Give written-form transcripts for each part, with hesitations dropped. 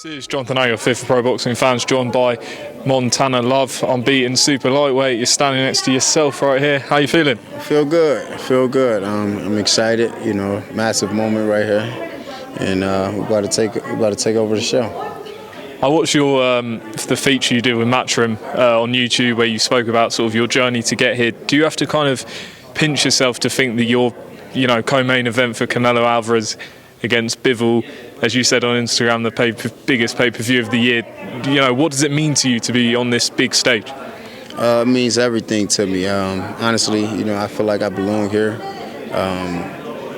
This is Jonathan A, your fifth Pro Boxing fans, joined by Montana Love, Unbeaten super lightweight. You're standing next to yourself right here. How you feeling? I feel good. I'm excited. Massive moment right here, and we're about to take over the show. I watched your the feature you did with Matchroom on YouTube, where you spoke about sort of your journey to get here. Do you have to kind of pinch yourself to think that your co-main event for Canelo Alvarez against Bivol, as you said on Instagram, the biggest pay-per-view of the year? What does it mean to you to be on this big stage? It means everything to me. Honestly, I feel like I belong here.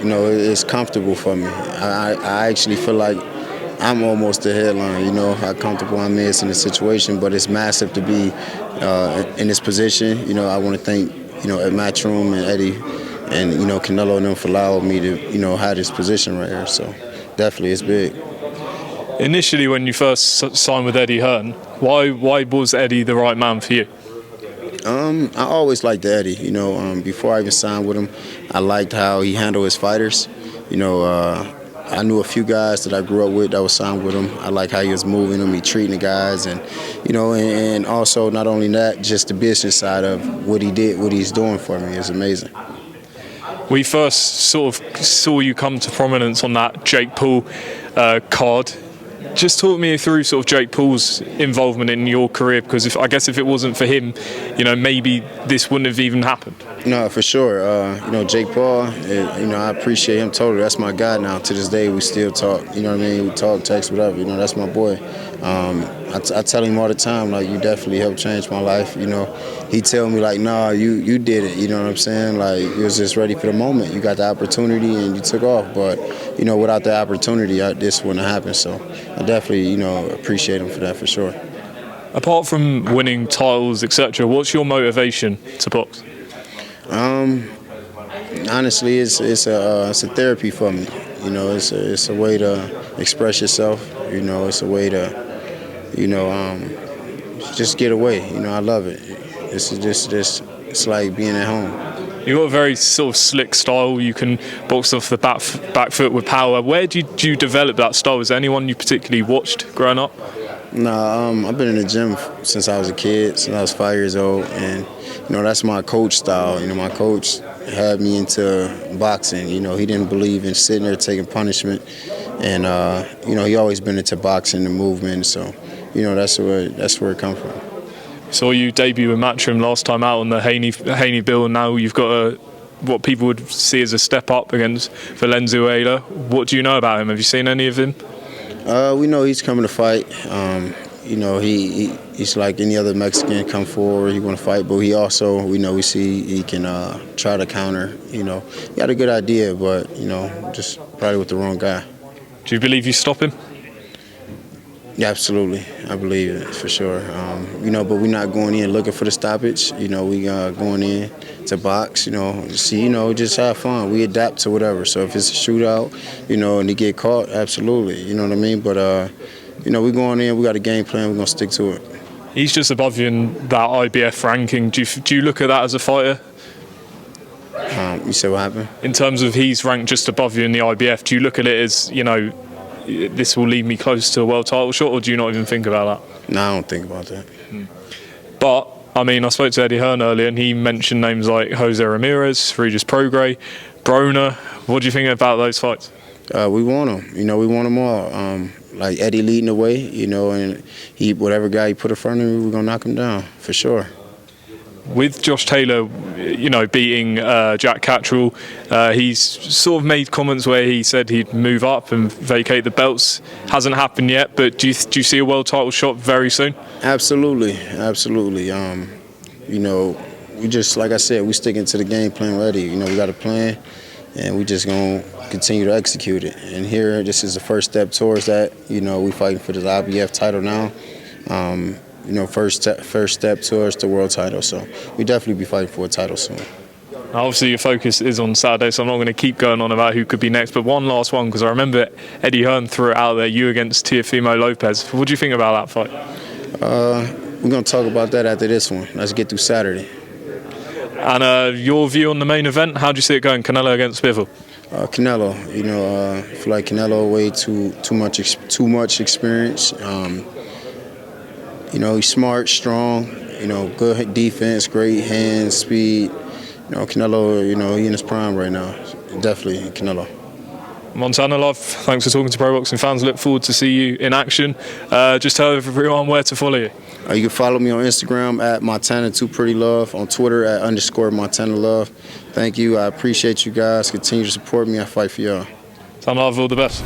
It's comfortable for me. I actually feel like I'm almost the headline. How comfortable I'm in the situation, but it's massive to be in this position. I want to thank at Matchroom and Eddie and Canelo and them for allowing me to have this position right here. So definitely it's big. Initially, when you first signed with Eddie Hearn, why was Eddie the right man for you? I always liked Eddie. Before I even signed with him, I liked how he handled his fighters. I knew a few guys that I grew up with that was signed with him. I like how he was moving them, he treating the guys, and and also not only that, just the business side of what he did, what he's doing for me is amazing. We first sort of saw you come to prominence on that Jake Paul card. Just talk me through sort of Jake Paul's involvement in your career, because I guess if it wasn't for him, maybe this wouldn't have even happened. No, for sure. Jake Paul, I appreciate him totally. That's my guy now. To this day, we still talk. We talk, text, whatever. That's my boy. I tell him all the time, like, you definitely helped change my life. He tell me, like, nah, you did it. You know what I'm saying? Like, you was just ready for the moment. You got the opportunity and you took off. But, without the opportunity, this wouldn't have happened. So I definitely, appreciate him for that, for sure. Apart from winning titles, etc., what's your motivation to box? Honestly, it's a therapy for me. It's a way to express yourself. It's a way to, just get away. I love it. It's like being at home. You've got a very sort of slick style. You can box off the back foot with power. Where did you develop that style? Is there anyone you particularly watched growing up? No, I've been in the gym since I was a kid, since I was 5 years old, and that's my coach style. My coach had me into boxing. He didn't believe in sitting there taking punishment, and he always been into boxing and movement. So, that's where it comes from. Saw you debut with Matchroom last time out on the Haney bill, and now you've got what people would see as a step up against Valenzuela. What do you know about him? Have you seen any of him? We know he's coming to fight. He's like any other Mexican, come forward, he want to fight, but he also, we see he can try to counter. He got a good idea, but, just probably with the wrong guy. Do you believe you stop him? Yeah, absolutely. I believe it, for sure. But we're not going in looking for the stoppage. We going in to box, just have fun. We adapt to whatever. So if it's a shootout, and he get caught, absolutely. You know what I mean? But, we're going in, we got a game plan, we're going to stick to it. He's just above you in that IBF ranking. Do you look at that as a fighter? You said what happened? In terms of he's ranked just above you in the IBF, do you look at it as, this will lead me close to a world title shot, or do you not even think about that? No, I don't think about that. But, I spoke to Eddie Hearn earlier, and he mentioned names like Jose Ramirez, Regis Prograis, Broner. What do you think about those fights? We want them. We want them all. Like Eddie leading the way, and whatever guy he put in front of me, we're going to knock him down, for sure. With Josh Taylor, beating Jack Catterall, he's sort of made comments where he said he'd move up and vacate the belts. Hasn't happened yet, but do you see a world title shot very soon? Absolutely. We just, like I said, we sticking to the game plan already. We got a plan, and we just going to continue to execute it. And here, this is the first step towards that. We fighting for the IBF title now. First step towards the world title. So we definitely be fighting for a title soon. Now, obviously, your focus is on Saturday, so I'm not going to keep going on about who could be next. But one last one, because I remember Eddie Hearn threw it out there, you against Teofimo Lopez. What do you think about that fight? We're going to talk about that after this one. Let's get through Saturday. And your view on the main event, how do you see it going, Canelo against Bivol? Canelo, I feel like Canelo way too much experience. He's smart, strong, good defense, great hands, speed. Canelo, he in his prime right now. Definitely Canelo. Montana Love, thanks for talking to Pro Boxing fans. Look forward to see you in action. Just tell everyone where to follow you. You can follow me on Instagram at Montana2PrettyLove, on Twitter at _MontanaLove. Thank you. I appreciate you guys. Continue to support me. I fight for y'all. Montana Love, all the best.